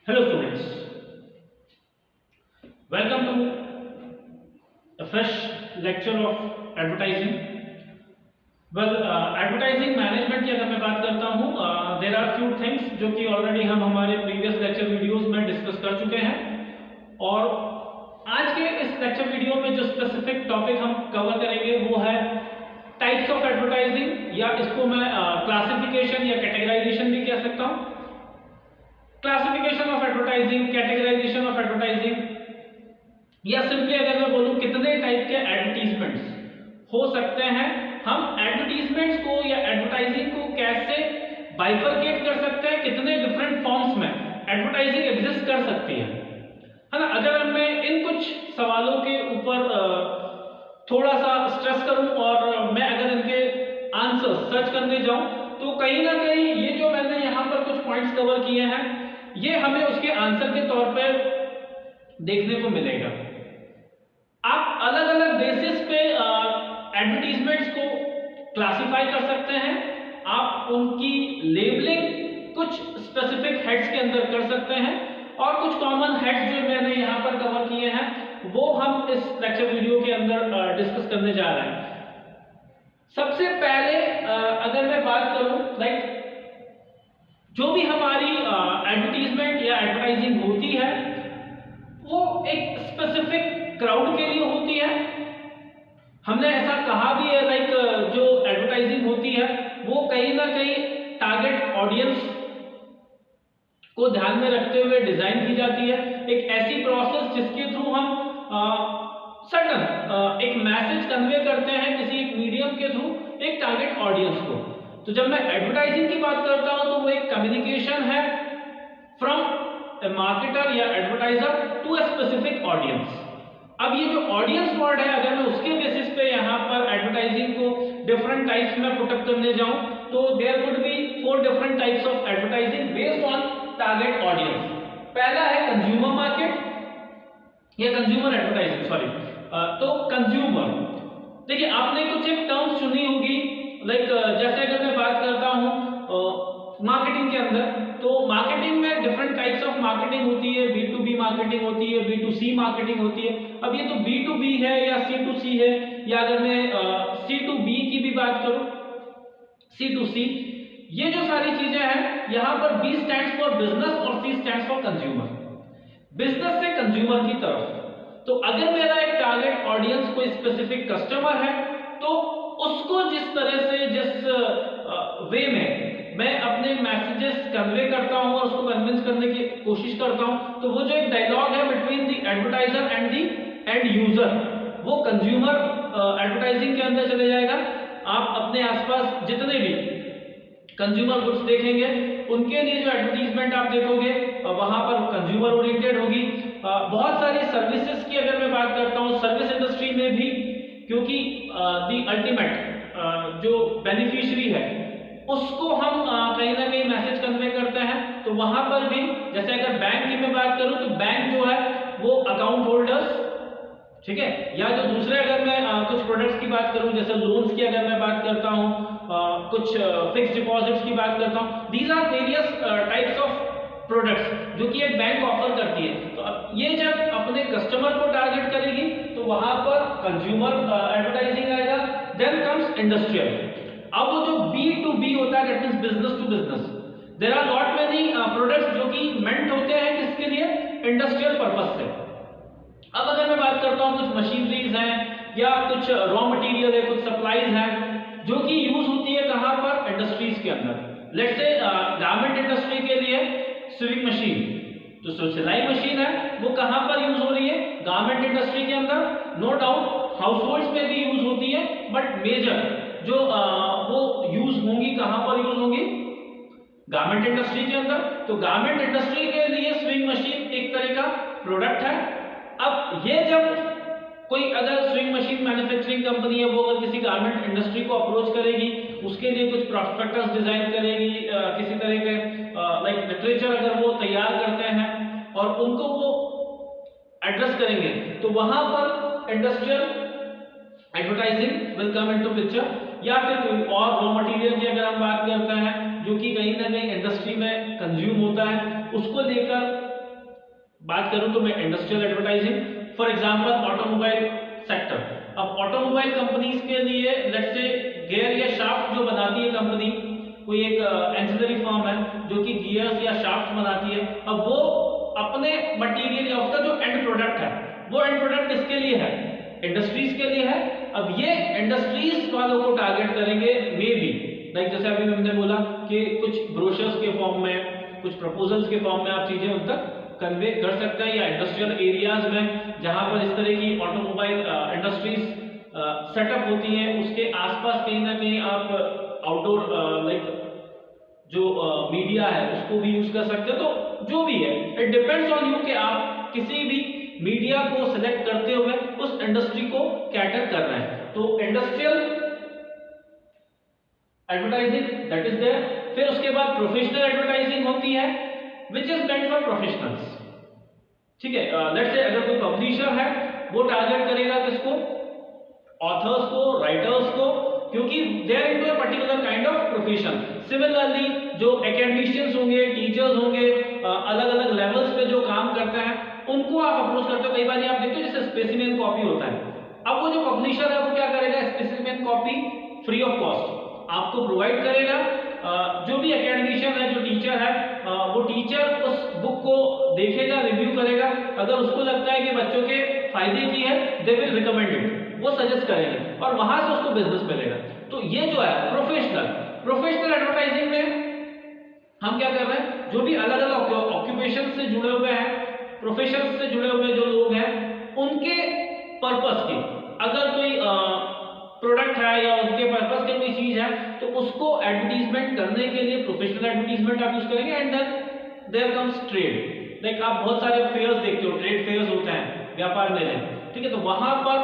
Hello students, welcome to a fresh lecture of advertising. Advertising management की अगर मैं बात करता हूँ, there are few things जो कि already हम हमारे previous lecture videos में discuss कर चुके हैं और आज के इस lecture video में जो specific topic हम cover करेंगे वो है types of advertising या इसको मैं classification या categorization भी कह सकता हूँ. Classification of advertising, categorisation of advertising या सिंपली अगर मैं बोलूं कितने टाइप के एडवर्टीजमेंट्स हो सकते हैं, हम एडवर्टीजमेंट्स को या एडवर्टाइजिंग को कैसे बाइफरकेट कर सकते हैं, कितने डिफरेंट फॉर्म्स में एडवर्टाइजिंग एग्जिस्ट कर सकती है ना. अगर मैं इन कुछ सवालों के ऊपर थोड़ा सा स्ट्रेस करूं और मैं अगर इनके आंसर सर्च करने जाऊं तो कहीं ना कहीं ये जो मैंने यहाँ पर कुछ पॉइंट्स कवर किए हैं ये हमें उसके आंसर के तौर पर देखने को मिलेगा. आप अलग अलग बेसिस पे एडवर्टीजमेंट्स को क्लासिफाई कर सकते हैं. आप उनकी लेबलिंग कुछ स्पेसिफिक हेड्स के अंदर कर सकते हैं और कुछ कॉमन हेड्स जो मैंने यहाँ पर कवर किए हैं वो हम इस लेक्चर वीडियो के अंदर डिस्कस करने जा रहे हैं. सबसे पहले अगर मैं बात करूं लाइक जो भी हमारी एडवर्टीजमेंट या एडवर्टाइजिंग होती है वो एक स्पेसिफिक क्राउड के लिए होती है. हमने ऐसा कहा भी है लाइक जो एडवर्टाइजिंग होती है वो कहीं ना कहीं टारगेट ऑडियंस को ध्यान में रखते हुए डिजाइन की जाती है. एक ऐसी प्रोसेस जिसके थ्रू हम सडन एक मैसेज कन्वे करते हैं किसी एक मीडियम के थ्रू एक टारगेट ऑडियंस को. तो जब मैं एडवर्टाइजिंग की बात करता हूं तो वो एक कम्युनिकेशन है फ्रॉम ए मार्केटर या advertiser to a specific audience. अब ये जो ऑडियंस वर्ड है अगर मैं उसके बेसिस पे यहाँ पर एडवर्टाइजिंग को डिफरेंट टाइप्स में पुट अप करने जाऊं तो there would be 4 different types of advertising based on target audience. पहला है कंज्यूमर मार्केट या कंज्यूमर एडवर्टाइजिंग सॉरी. तो कंज्यूमर देखिए आपने कुछ एक टर्म्स सुनी होगी लाइक जैसे अगर मैं बात करता हूं मार्केटिंग के अंदर तो मार्केटिंग में डिफरेंट टाइप्स ऑफ मार्केटिंग होती है. B2B मार्केटिंग होती है, B2C मार्केटिंग होती है. अब ये तो B2B है या C2C है या अगर मैं C2B की भी बात करूं C2C, ये जो सारी चीजें हैं यहां पर B स्टैंड्स फॉर बिजनेस और C stands for consumer. Business से कंज्यूमर की तरफ. तो अगर मेरा एक टारगेट ऑडियंस कोई स्पेसिफिक कस्टमर है तो उसको जिस तरह से जिस वे में मैं अपने मैसेजेस कन्वे करता हूं और उसको कन्विंस करने की कोशिश करता हूं तो वो जो एक डायलॉग है between the advertiser and the end user वो कंज्यूमर एडवर्टाइजिंग के अंदर चले जाएगा. आप अपने आसपास जितने भी कंज्यूमर गुड्स देखेंगे उनके लिए जो एडवर्टीजमेंट आप देखोगे वहां पर कंज्यूमर ओरिएंटेड होगी. बहुत सारी सर्विसेज की अगर मैं बात करता हूं सर्विस इंडस्ट्री में भी क्योंकि द अल्टीमेट जो बेनिफिशियरी है उसको हम कहीं ना कहीं मैसेज कन्वे करते हैं. तो वहां पर भी जैसे अगर बैंक की मैं बात करूं तो बैंक जो है वो अकाउंट होल्डर्स ठीक है या जो दूसरे अगर मैं कुछ प्रोडक्ट्स की बात करूं जैसे लोन्स की अगर मैं बात करता हूं कुछ फिक्स डिपॉजिट्स की बात करता हूं. These are various types of products जो कि एक बैंक ऑफर करती है. तो अब ये जब अपने कस्टमर को टारगेट करेगी तो वहां पर कंज्यूमर एडवर्टाइजिंग आएगा. Then comes industrial. अब वो जो B2B होता है that means business to business. There are not many products जो कि मेंट होते हैं किसके लिए इंडस्ट्रियल पर्पस से. अब अगर मैं बात करता हूं कुछ मशीनरीज हैं या कुछ रॉ मटेरियल है कुछ सप्लाईज हैं जो कि यूज होती है कहां पर इंडस्ट्रीज के अंदर. लेट्स से गारमेंट इंडस्ट्री के लिए स्विंग मशीन जो सिलाई मशीन है वो कहां पर यूज हो रही है गारमेंट इंडस्ट्री के अंदर. नो डाउट हाउस होल्ड्स में भी यूज होती है बट मेजर जो वो यूज होंगी कहां पर यूज होंगी गारमेंट इंडस्ट्री के अंदर. तो गारमेंट इंडस्ट्री के लिए स्विंग मशीन एक तरह का प्रोडक्ट है. अब ये जब कोई अगर स्विंग मशीन मैन्युफैक्चरिंग कंपनी है वो अगर किसी गारमेंट इंडस्ट्री को अप्रोच करेगी उसके लिए कुछ प्रोस्पेक्टस डिजाइन करेगी किसी तरह के लाइक लिटरेचर अगर वो तैयार करते हैं और उनको वो एड्रेस करेंगे तो वहां पर industrial advertising will come into picture. या फिर कोई और रॉ मटेरियल की अगर हम बात करते हैं जो कि कहीं ना कहीं इंडस्ट्री में कंज्यूम होता है उसको लेकर बात करूं तो मैं industrial advertising, for example automobile sector. अब ऑटोमोबाइल कंपनीज के लिए लेट्स से गियर या शाफ्ट जो बनाती है कंपनी, कोई एक एंसिलरी फर्म है जो कि गियर्स या शाफ्ट बनाती है, अब वो अपने मटेरियल या उसका जो एंड प्रोडक्ट है, वो एंड प्रोडक्ट किसके लिए है? इंडस्ट्रीज के लिए है। अब ये इंडस्ट्रीज वालों को टारगेट करेंगे, मे बी लाइक जैसे अभी हमने बोला कि कुछ ब्रोशर्स के फॉर्म में, कुछ प्रपोजल्स के फॉर्म में आप चीजें उन तक कन्वे कर सकते हैं, या इंडस्ट्रियल एरियाज में जहां पर इस तरह की ऑटोमोबाइल इंडस्ट्रीज सेटअप होती हैं, उसके आसपास कहीं ना कहीं आप आउटडोर लाइक जो मीडिया है उसको भी यूज कर सकते हो। तो जो भी है, इट डिपेंड्स ऑन यू कि आप किसी भी मीडिया को सिलेक्ट करते हुए उस इंडस्ट्री को कैटर कर रहे हैं। तो industrial advertising that is there. फिर उसके बाद प्रोफेशनल एडवर्टाइजिंग होती है which is meant for professionals. ठीक है, लेट्स से अगर कोई पब्लिशर है वो टारगेट करेगा किसको? ऑथर्स को, राइटर्स को, क्योंकि they are into a particular kind of profession. Similarly जो एकेडमिशियंस होंगे, टीचर्स होंगे, अलग अलग लेवल्स पे जो काम करते हैं, उनको आप अप्रोच करते हो। कई बार आप देखते हो जैसे स्पेसिमेन कॉपी होता है, अब वो जो पब्लिशर है वो क्या करेगा? Specimen copy free of cost आपको प्रोवाइड करेगा। जो भी एकेडमिशियन है, जो टीचर है, वो टीचर उस बुक को देखेगा, रिव्यू करेगा, अगर उसको लगता है कि बच्चों के फायदे की है, दे विल रिकमेंड इट, वो सजेस्ट करेंगे और वहां से उसको बिजनेस मिलेगा। तो ये जो है प्रोफेशनल एडवर्टाइजिंग में हम क्या कर रहे हैं? जो भी अलग अलग ऑक्यूपेशन से जुड़े हुए हैं, प्रोफेशन से जुड़े हुए जो लोग हैं, उनके पर्पस की अगर कोई प्रोडक्ट है या उनके पर्पस की कोई चीज है, तो उसको एडवर्टीजमेंट करने के लिए प्रोफेशनल एडवर्टीजमेंट आप यूज करेंगे। And then there comes trade. Like आप बहुत सारे फेयर्स देखते हो, ट्रेड फेयर्स होते हैं, व्यापार मेले, ठीक है, तो वहां पर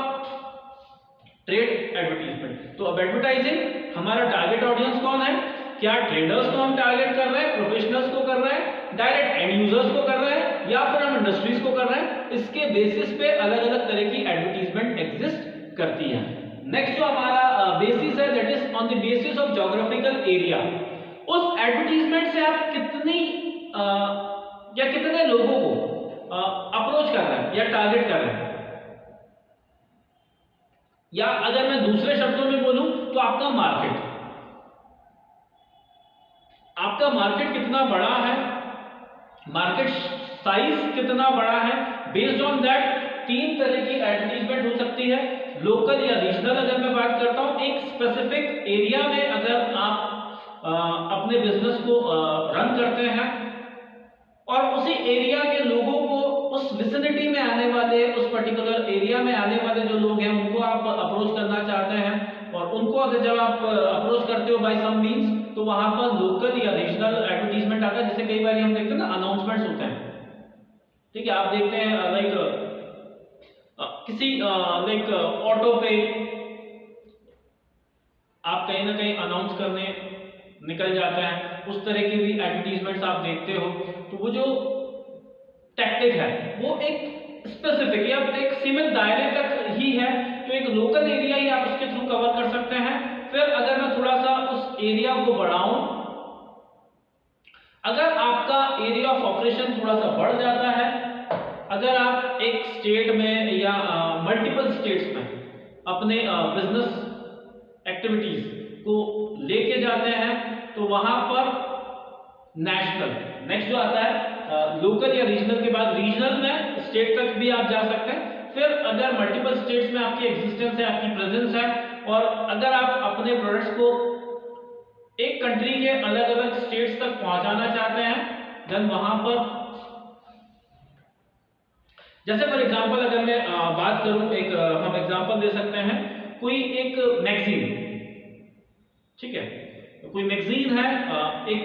ट्रेड एडवर्टीजमेंट। तो अब एडवर्टाइजिंग हमारा टारगेट ऑडियंस कौन है? क्या ट्रेडर्स को हम टारगेट कर रहे हैं, प्रोफेशनल्स को कर रहे हैं, डायरेक्ट एंड यूजर्स को कर रहे हैं, या फिर हम इंडस्ट्रीज को कर रहे हैं? इसके बेसिस पे अलग अलग तरह की एडवर्टीजमेंट एग्जिस्ट करती है। नेक्स्ट जो हमारा बेसिस है that is on the basis of geographical area. उस एडवर्टीजमेंट से आप कितनी या कितने लोगों को अप्रोच कर रहे हैं या टारगेट कर रहे हैं, या अगर मैं दूसरे शब्दों में बोलूं तो आपका मार्केट कितना बड़ा है, मार्केट साइज कितना बड़ा है। बेस्ड ऑन दैट तीन तरह की एडवर्टीजमेंट हो सकती है, लोकल या रीजनल। अगर मैं बात करता हूं एक स्पेसिफिक एरिया में, अगर आप अपने बिजनेस को रन करते हैं और उसी एरिया के लोगों को, उस विसिनिटी में आने वाले, उस पर्टिकुलर एरिया में आने वाले जो लोग हैं, उनको आप अप्रोच करना चाहते हैं, और उनको अगर जब आप अप्रोच करते हो बाय सम मींस, तो वहां पर लोकल या रीजनल एडवर्टीजमेंट आता है। जैसे कई बार हम देखते हैं ना, अनाउंसमेंट्स होते हैं, ठीक है, आप देखते हैं लाइक किसी लाइक ऑटो पे आप कहीं ना कहीं अनाउंस करने निकल जाते हैं, उस तरह की भी एडवर्टीजमेंट्स आप देखते हो। तो वो जो टैक्टिक है वो एक स्पेसिफिक या एक सीमित दायरे तक ही है, तो एक लोकल एरिया ही आप उसके थ्रू कवर कर सकते हैं। फिर अगर मैं थोड़ा सा उस एरिया को बढ़ाऊं, अगर आपका एरिया ऑफ ऑपरेशन थोड़ा सा बढ़ जाता है, अगर आप एक स्टेट में या मल्टीपल स्टेट्स में अपने बिजनेस एक्टिविटीज को लेके जाते हैं, तो वहां पर नेशनल, नेक्स्ट जो आता है लोकल या रीजनल के बाद रीजनल में स्टेट तक भी आप जा सकते हैं। फिर अगर मल्टीपल स्टेट्स में आपकी एग्जिस्टेंस है, आपकी प्रेजेंस है, और अगर आप अपने प्रोडक्ट्स को एक कंट्री के अलग अलग स्टेट्स तक पहुंचाना चाहते हैं, देन वहां पर जैसे फॉर एग्जांपल अगर मैं बात करूं, एक हम एग्जांपल दे सकते हैं, कोई एक मैगजीन, ठीक है, तो कोई मैगजीन है, एक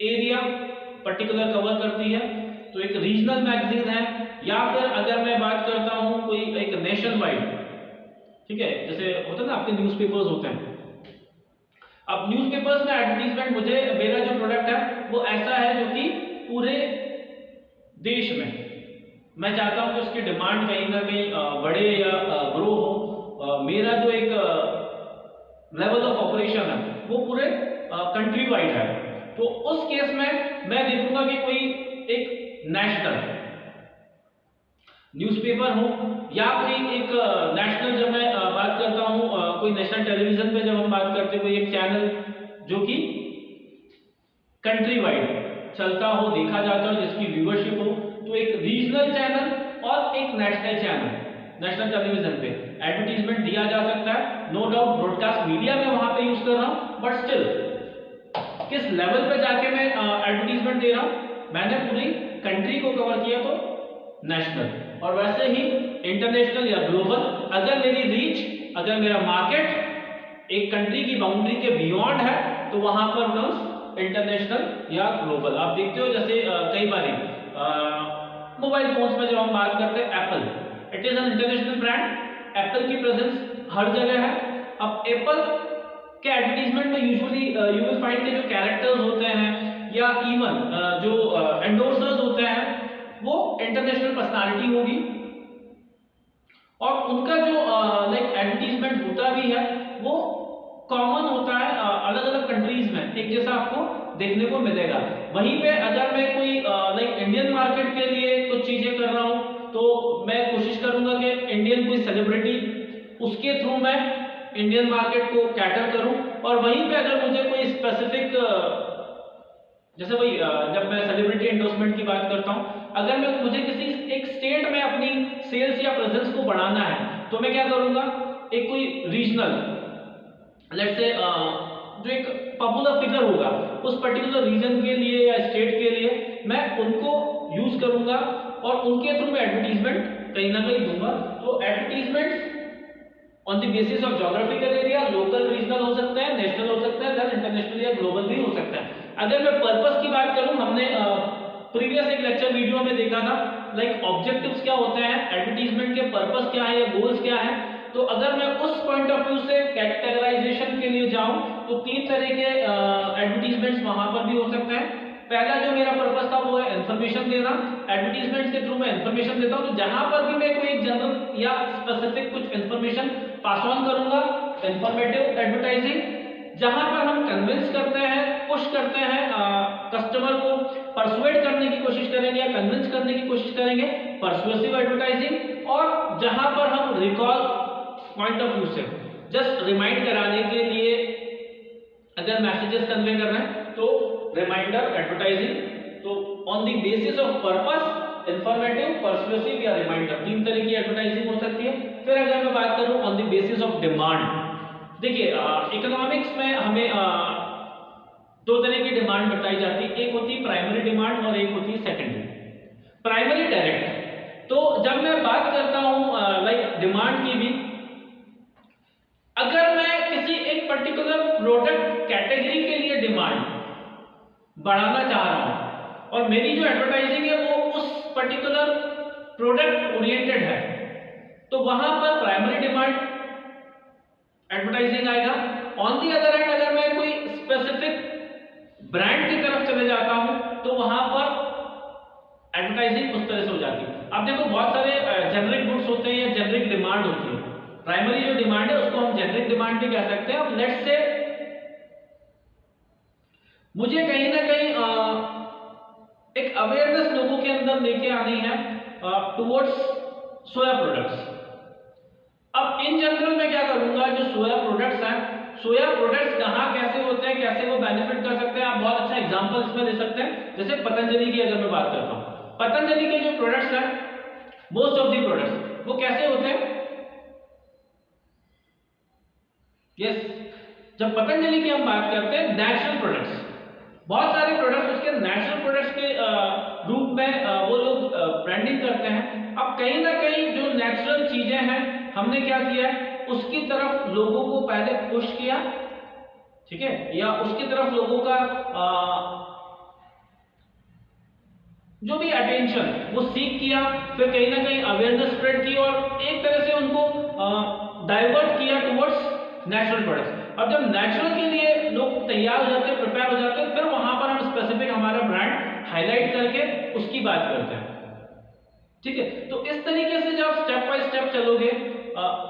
एरिया पर्टिकुलर कवर करती है, तो एक रीजनल मैगजीन है। या फिर अगर मैं बात करता हूं कोई एक नेशन वाइड, ठीक है, जैसे होता है ना आपके न्यूज़पेपर्स होते हैं, अब न्यूज़पेपर्स में एडवर्टीजमेंट, मुझे मेरा जो प्रोडक्ट है वो ऐसा है जो कि पूरे देश में मैं चाहता हूं कि उसकी डिमांड कहीं ना कहीं बढ़े या ग्रो हो। मेरा जो एक लेवल ऑफ ऑपरेशन है वो पूरे कंट्री वाइड है, तो उस केस में मैं देखूंगा कि कोई एक नेशनल न्यूज़पेपर हो या कोई एक नेशनल, जब मैं बात करता हूँ कोई नेशनल टेलीविजन पे जब हम बात करते हैं कोई एक चैनल जो कि कंट्री वाइड चलता हो, देखा जाता हो, जिसकी व्यूअरशिप हो, तो एक रीजनल चैनल और एक नेशनल चैनल, नेशनल टेलीविजन पे एडवर्टीजमेंट दिया जा सकता है। नो डाउट ब्रॉडकास्ट मीडिया में वहां पे यूज कर रहा हूं, बट स्टिल किस लेवल पे जाके मैं एडवर्टीजमेंट दे रहा हूं, मैंने पूरी कंट्री को कवर किया तो नेशनल, और वैसे ही इंटरनेशनल या ग्लोबल। अगर मेरी रीच, अगर मेरा मार्केट एक कंट्री की बाउंड्री के बियॉन्ड है तो वहां पर कम्स इंटरनेशनल या ग्लोबल। आप देखते हो जैसे कई बारी मोबाइल फोन्स में जब हम बात करते हैं Apple, it is an international brand, Apple की प्रेजेंस हर जगह है। अब एप्पल के एडवर्टीजमेंट में यूजुअली यू विल फाइंड के जो कैरेक्टर्स होते हैं या इवन जो एंडोर्सर्स होते हैं वो इंटरनेशनल पर्सनालिटी होगी, और उनका जो लाइक एडवर्टीजमेंट होता भी है वो कॉमन होता है अलग अलग कंट्रीज में, एक जैसा आपको देखने को मिलेगा। वहीं पे अगर मैं कोई लाइक इंडियन मार्केट के लिए कुछ चीजें कर रहा हूं तो मैं कोशिश करूंगा कि इंडियन कोई सेलिब्रिटी, उसके थ्रू मैं इंडियन मार्केट को कैटर करूं। और वहीं पे अगर मुझे कोई स्पेसिफिक, जैसे वही जब मैं सेलिब्रिटी एंडोर्समेंट की बात करता हूं, अगर मैं मुझे किसी एक स्टेट में अपनी सेल्स या प्रेजेंस को बढ़ाना है तो मैं क्या करूंगा, एक कोई रीजनल, लेट्स से जो एक पॉपुलर फिगर होगा उस पर्टिकुलर रीजन के लिए या स्टेट के लिए, मैं उनको यूज करूंगा और उनके थ्रू मैं एडवर्टीजमेंट कहीं ना कहीं दूंगा। तो advertisement on the basis of geographical area, local, regional हो सकता है, नेशनल हो सकता है, देन इंटरनेशनल या ग्लोबल भी हो सकता है। अगर मैं पर्पस की बात करूं, हमने प्रीवियस एक लेक्चर वीडियो में देखा था लाइक ऑब्जेक्टिव्स क्या होते हैं, एडवर्टीजमेंट के पर्पस क्या है या गोल्स क्या है। तो अगर मैं उस पॉइंट ऑफ व्यू से कैटेगराइजेशन के लिए जाऊं तो तीन तरह के एडवर्टीजमेंट्स वहां पर भी हो सकते हैं। पहला जो मेरा पर्पस था वो है इंफॉर्मेशन देना, एडवर्टीजमेंट के थ्रू मैं इंफॉर्मेशन देता हूं, तो जहां पर भी मैं कोई जनरल या स्पेसिफिक कुछ इंफॉर्मेशन पास ऑन करूंगा, इंफॉर्मेटिव एडवर्टाइजिंग। जहां पर हम कन्विंस करते हैं, पुश करते हैं कस्टमर को, परसुएड करने की कोशिश करेंगे या कन्विंस करने की कोशिश करेंगे, परसुएसिव एडवर्टाइजिंग। और जहां पर हम रिकॉल पॉइंट ऑफ व्यू से जस्ट रिमाइंड कराने के लिए अगर मैसेजेस कन्वे कर रहे हैं तो रिमाइंडर एडवर्टाइजिंग। तो on the basis of purpose, informative, persuasive या रिमाइंडर, तीन तरह की एडवर्टाइजिंग हो सकती है। फिर अगर मैं बात करूं on the basis of demand, देखिए इकोनॉमिक्स में हमें दो तरह की डिमांड बताई जाती है, एक होती है प्राइमरी डिमांड और एक होती है सेकेंडरी। प्राइमरी डायरेक्ट, तो जब मैं बात करता हूं लाइक डिमांड की भी, अगर मैं किसी एक पर्टिकुलर प्रोडक्ट कैटेगरी के लिए डिमांड बढ़ाना चाह रहा हूं और मेरी जो एडवर्टाइजिंग है वो उस पर्टिकुलर प्रोडक्ट ओरिएंटेड है, तो वहां पर प्राइमरी डिमांड एडवर्टाइजिंग आएगा। ऑन दी अदर हैंड अगर मैं कोई स्पेसिफिक ब्रांड की तरफ चले जाता हूं तो वहां पर एडवर्टाइजिंग उस तरह से हो जाती है। आप देखो बहुत सारे जेनरिक गुड्स होते हैं या जेनरिक डिमांड होती है, प्राइमरी जो डिमांड है उसको हम जेनरिक डिमांड भी कह सकते हैं। अब लेट्स से मुझे कहीं ना कहीं एक अवेयरनेस लोगों के अंदर लेके आनी है टुवर्ड्स सोया प्रोडक्ट्स। अब इन जनरल मैं क्या करूंगा, जो सोया प्रोडक्ट्स हैं, सोया प्रोडक्ट्स कहां कैसे होते हैं, कैसे वो बेनिफिट कर सकते हैं, आप बहुत अच्छा एग्जांपल इसमें ले सकते हैं। जैसे पतंजलि की अगर मैं बात करता हूं, पतंजलि के जो प्रोडक्ट्स हैं, मोस्ट ऑफ द प्रोडक्ट्स वो कैसे होते हैं, यस जब पतंजलि की हम बात करते हैं नेचुरल प्रोडक्ट्स, बहुत सारे प्रोडक्ट्स उसके नेचुरल प्रोडक्ट्स के रूप में वो लोग ब्रांडिंग करते हैं। अब कहीं ना कहीं जो नेचुरल चीजें हैं हमने क्या किया है, उसकी तरफ लोगों को पहले पुश किया, ठीक है, या उसकी तरफ लोगों का जो भी अटेंशन वो सीख किया, फिर कहीं ना कहीं अवेयरनेस स्प्रेड की और एक तरह से उनको डाइवर्ट किया टुवर्ड्स नेचुरल प्रोडक्ट्स। अब जब नेचुरल के लिए लोग तैयार हो जाते हैं, प्रिपेयर हो जाते हैं, फिर वहां पर हम स्पेसिफिक हमारा ब्रांड हाईलाइट करके उसकी बात करते हैं, ठीक है। तो इस तरीके से जब स्टेप बाय स्टेप चलोगे,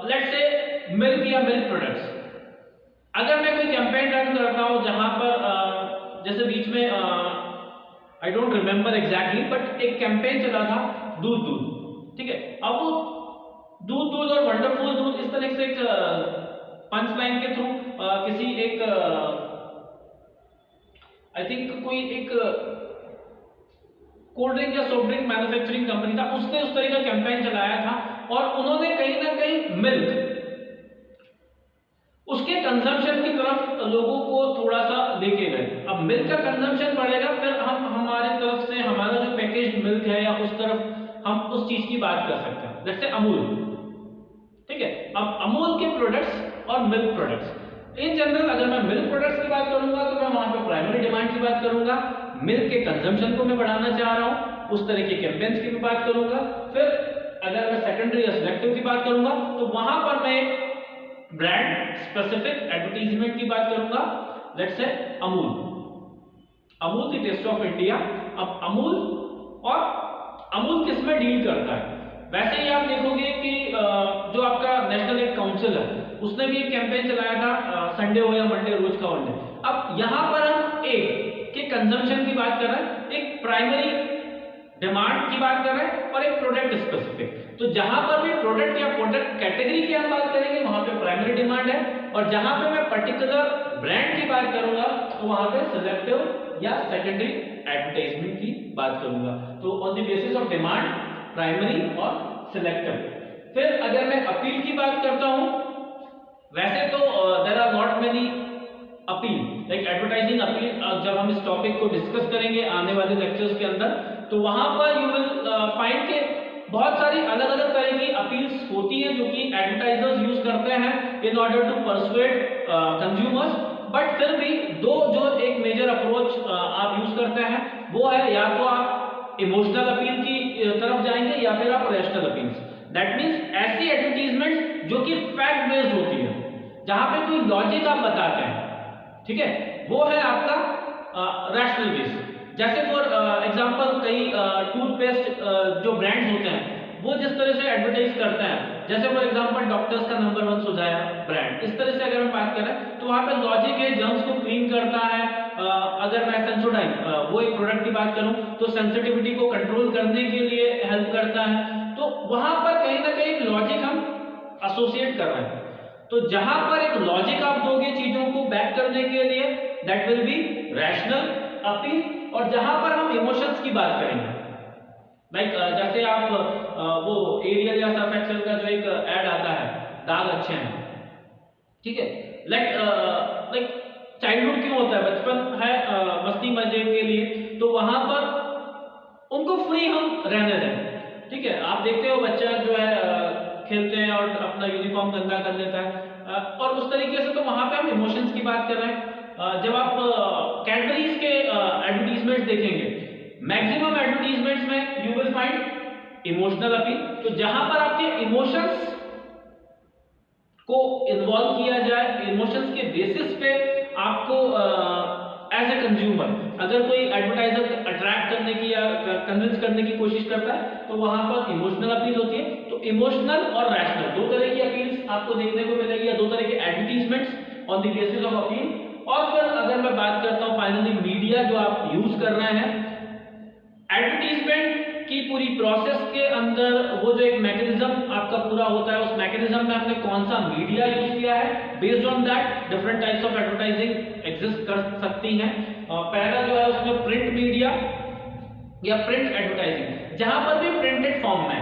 लेट्स से मिल्क या मिल्क प्रोडक्ट्स, अगर मैं कोई कैंपेन रन करता हूं जहां पर जैसे बीच में I don't remember exactly, but एक कैंपेन चला था दूध दूध, ठीक है। अब वो दूध दूध और वंडरफुल दूध इस तरह से एक पंच लाइन के थ्रू किसी एक आई थिंक कोई एक कोल्ड ड्रिंक या सॉफ्ट ड्रिंक मैन्युफैक्चरिंग कंपनी था, उसने उस तरह का कैंपेन चलाया था और उन्होंने कहीं ना कहीं मिल्क उसके कंजम्पशन की तरफ लोगों को थोड़ा सा लेके गए। अब मिल्क का कंजम्पशन बढ़ेगा, फिर हम हमारे तरफ से हमारा जो पैकेज्ड मिल्क है या उस तरफ हम उस चीज की बात कर सकते हैं, जैसे अमूल, ठीक है। अब अमूल के प्रोडक्ट्स और मिल्क प्रोडक्ट्स इन जनरल, अगर मैं मिल्क प्रोडक्ट्स की बात करूंगा तो मैं वहां पे प्राइमरी डिमांड की बात करूंगा, मिल्क के कंजम्पशन को मैं बढ़ाना चाह रहा हूं, उस तरह के कैंपेन्स की भी बात करूंगा। फिर अगर मैं सेकेंडरी या सिलेक्टिव की बात करूंगा तो वहां पर मैं ब्रांड स्पेसिफिक एडवर्टाइजमेंट की बात करूंगा, let's say Amul, Amul the taste of India. अब अमूल और अमूल किस में डील करता है, वैसे ही आप देखोगे कि जो आपका नेशनल एग काउंसिल है उसने भी एक कैंपेन चलाया था, संडे हो या मंडे रोज का वनडे। अब यहां पर हम एग के कंजम्पशन की बात कर रहे हैं, एक प्राइमरी डिमांड की बात कर रहे हैं और एक प्रोडक्ट स्पेसिफिक। तो जहां पर भी प्रोडक्ट या प्रोडक्ट कैटेगरी की हम बात करेंगे वहां पे प्राइमरी डिमांड है, और जहां पे मैं पर्टिकुलर ब्रांड की बात करूंगा तो वहां पे सिलेक्टिव या सेकेंडरी एडवर्टाइजमेंट की बात करूंगा। तो on the basis of demand, primary और सिलेक्टिव। फिर अगर मैं अपील की बात करता हूं, वैसे तो there are not many appeal, like advertising appeal. जब हम इस टॉपिक को डिस्कस करेंगे आने वाले लेक्चर्स के अंदर, तो वहां पर यू विल फाइंड के बहुत सारी अलग अलग तरह की अपील्स होती हैं जो कि एडवर्टाइजर्स यूज करते हैं in order to persuade consumers. But फिर भी दो जो एक मेजर अप्रोच आप यूज करते हैं वो है, या तो आप इमोशनल अपील की तरफ जाएंगे या फिर आप रैशनल अपील्स। दैट मींस ऐसी एडवर्टाइजमेंट जो कि फैक्ट बेस्ड होती है, जहां पे कोई लॉजिक आप बताते हैं, ठीक है, वो है आपका रैशनल बेस। जैसे फॉर एग्जांपल कई टूथपेस्ट जो ब्रांड्स होते हैं वो जिस तरह से एडवर्टाइज करते हैं, जैसे फॉर एग्जांपल डॉक्टर्स का नंबर 1 सुझाया ब्रांड, इस तरह से अगर हम बात करें तो वहां पे लॉजिक है, जर्म्स को क्लीन करता है। अगर मैं सेंसोडाइन वो एक प्रोडक्ट की बात करूं तो सेंसिटिविटी को कंट्रोल करने के लिए हेल्प करता है। तो वहां पर कहीं ना कहीं लॉजिक हम एसोसिएट कर रहे हैं। तो जहां पर एक लॉजिक आप दोगे चीजों को बैक करने के लिए, that will be rational appeal. और जहां पर हम इमोशंस की बात करेंगे, लाइक जैसे आप वो एरियल या सर्फ एक्सेल का जो एक ऐड आता है, दाग अच्छे हैं, ठीक है, लाइक चाइल्डहुड क्यों होता है, बचपन है मस्ती मजे के लिए, तो वहां पर उनको फ्री हम रहने दें, ठीक है। आप देखते हो बच्चा जो है खेलते हैं और अपना यूनिफॉर्म गंदा कर लेता है, और उस तरीके से तो वहां पे हम इमोशंस की बात कर रहे हैं। जब आप कैडबरीज के एडवर्टीजमेंट देखेंगे, मैक्सिमम एडवर्टीजमेंट्स में you will find emotional appeal. तो जहां पर आपके इमोशंस को इन्वॉल्व किया जाए, इमोशंस के बेसिस पे आपको एज ए कंज्यूमर अगर कोई एडवर्टाइजर अट्रैक्ट करने की या कन्विंस करने की कोशिश करता है तो वहां पर इमोशनल अपील होती है। तो इमोशनल और रैशनल दो तरह की अपील्स आपको देखने को मिलेगी, या दो तरह के advertisements on the basis of appeal. और फिर अगर मैं बात करता हूं फाइनली मीडिया जो आप यूज कर रहे हैं, एडवर्टीजमेंट की पूरी प्रोसेस के अंदर वो जो एक मैकेनिज्म आपका पूरा होता है, उस मैकेनिज्म में हमने कौन सा मीडिया यूज किया है, based on that different types of advertising exist कर सकती हैं। पहला जो है उसमें प्रिंट मीडिया या प्रिंट एडवर्टाइजिंग, जहां पर भी प्रिंटेड फॉर्म में,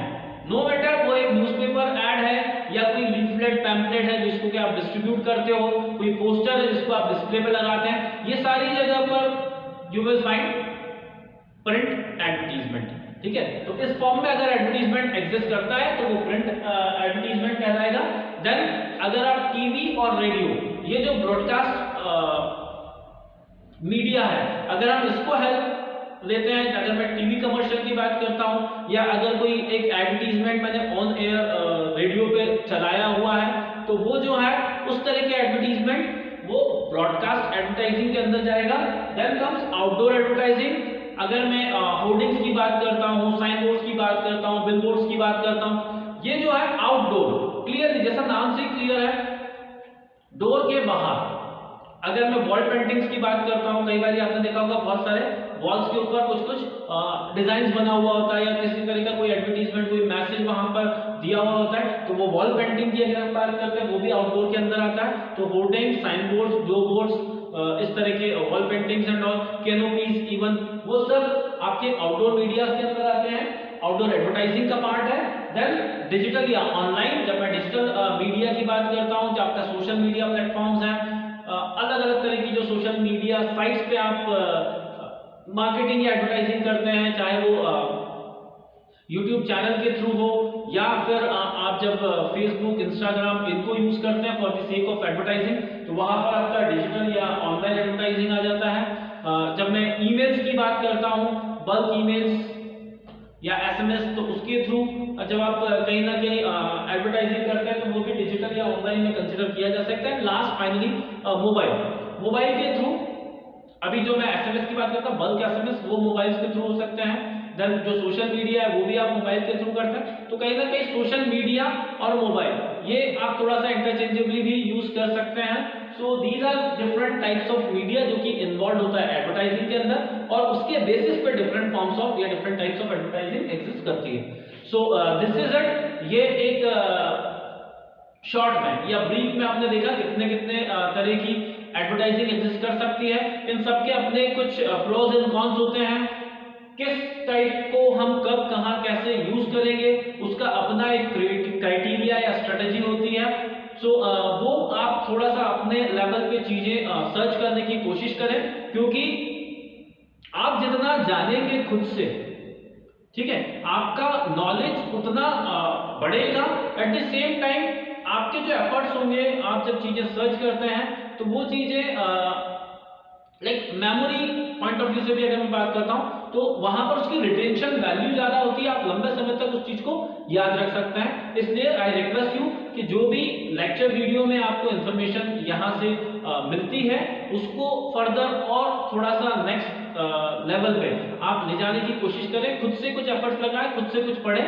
नो मैटर वो एक न्यूज़पेपर ऐड है या कोई लीफलेट पैम्पलेट है जिसको कि आप डिस्ट्रीब्यूट करते हो, कोई पोस्टर है जिसको आप डिस्प्ले पे लगाते हैं, ये सारी जगह पर you will find print advertisement, ठीक है। तो इस फॉर्म में अगर एडवर्टीजमेंट एग्जिस्ट करता है तो वो प्रिंट एडवर्टीजमेंट कहलाएगा। देन अगर आप टीवी और रेडियो, ये जो ब्रॉडकास्ट मीडिया है, अगर हम इसको हेल्प लेते हैं, अगर मैं टीवी कमर्शियल की बात करता हूं या अगर कोई एक एडवर्टीजमेंट मैंने ऑन एयर रेडियो पे चलाया हुआ है, तो वो जो है उस तरह के एडवर्टीजमेंट वो ब्रॉडकास्ट एडवर्टाइजिंग के अंदर जाएगा। Then comes outdoor advertising. अगर मैं होर्डिंग्स की बात करता हूं, साइन बोर्ड्स की बात करता हूं, बिल बोर्ड्स की बात करता हूं, ये जो है आउटडोर, क्लियरली जैसा नाम से क्लियर है, डोर के बाहर, अगर मैं वॉल पेंटिंग्स की बात करता हूँ, कई बार आपने देखा होगा बहुत सारे वॉल्स के ऊपर कुछ कुछ डिजाइन बना हुआ होता है या किसी तरह का कोई एडवर्टीजमेंट, कोई मैसेज वहां पर दिया हुआ होता है, तो वो वॉल पेंटिंग की अगर हम बात करते हैं वो भी आउटडोर के अंदर आता है। तो hoarding, sign boards, blow boards, इस तरह के wall paintings and all, canopies, even वो सब आपके आउटडोर मीडिया के अंदर आते हैं, आउटडोर एडवर्टाइजिंग का पार्ट है। देन डिजिटल या ऑनलाइन, जब मैं डिजिटल मीडिया की बात करता हूं, जो आपका सोशल मीडिया प्लेटफॉर्म्स हैं, अलग अलग तरह की जो सोशल मीडिया साइट्स पे आप मार्केटिंग या एडवर्टाइजिंग करते हैं, चाहे वो यूट्यूब चैनल के थ्रू हो या फिर आप जब फेसबुक, इंस्टाग्राम इनको यूज करते हैं for the sake of advertising, तो वहां पर आपका डिजिटल या ऑनलाइन एडवर्टाइजिंग आ जाता है। जब मैं ईमेल्स की बात करता हूं, बल्क ईमेल्स या एसएमएस, तो उसके थ्रू जब आप कहीं ना कहीं एडवर्टाइजिंग करते हैं तो वो भी डिजिटल या ऑनलाइन में कंसीडर किया जा सकता है। लास्ट फाइनली मोबाइल के थ्रू, अभी जो मैं एसएमएस की बात करता हूं, बल्क एसएमएस, वो मोबाइल के थ्रू हो सकते हैं। देन जो सोशल मीडिया है वो भी आप मोबाइल के थ्रू करते हैं। तो कहीं ना कहीं सोशल मीडिया और मोबाइल ये आप थोड़ा सा इंटरचेंजेबली भी यूज कर सकते हैं। So these are different types of media जो कि इन्वॉल्व होता है एडवर्टाइजिंग के अंदर, और उसके बेसिस पे डिफरेंट फॉर्म्स ऑफ या different types of advertising exist करती है। So this is it. ये एक शॉर्ट में या ब्रीफ में आपने देखा कितने कितने तरह की एडवर्टाइजिंग एग्जिस्ट कर सकती है। इन सब के अपने कुछ प्रोज एंड कॉन्स होते हैं, किस टाइप को हम कब कहां कैसे यूज करेंगे उसका अपना एक क्राइटेरिया या स्ट्रेटेजी होती है। सो वो आप थोड़ा सा अपने लेवल पे चीजें सर्च करने की कोशिश करें, क्योंकि आप जितना जानेंगे खुद से, ठीक है, आपका नॉलेज उतना बढ़ेगा। एट द सेम टाइम आपके जो एफर्ट्स होंगे, आप जब चीजें सर्च करते हैं तो वो चीजें like memory point of view से भी अगर मैं बात करता हूं तो वहां पर उसकी रिटेंशन वैल्यू ज्यादा होती है, आप लंबे समय तक उस चीज को याद रख सकते हैं। इसलिए आई रिक्वेस्ट यू कि जो भी लेक्चर वीडियो में आपको इंफॉर्मेशन यहां से मिलती है उसको फर्दर और थोड़ा सा नेक्स्ट लेवल पे आप ले जाने की कोशिश करें, खुद से कुछ एफर्ट्स लगाएं, खुद से कुछ पढ़ें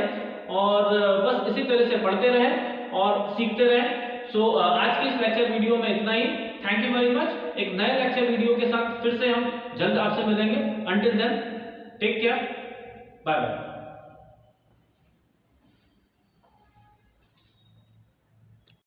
और बस इसी तरह से पढ़ते रहें और सीखते रहें। सो आज की इस लेक्चर वीडियो में इतना ही। Thank you very much. एक नए लेक्चर वीडियो के साथ फिर से हम जल्द आपसे मिलेंगे। Until then take care, bye bye.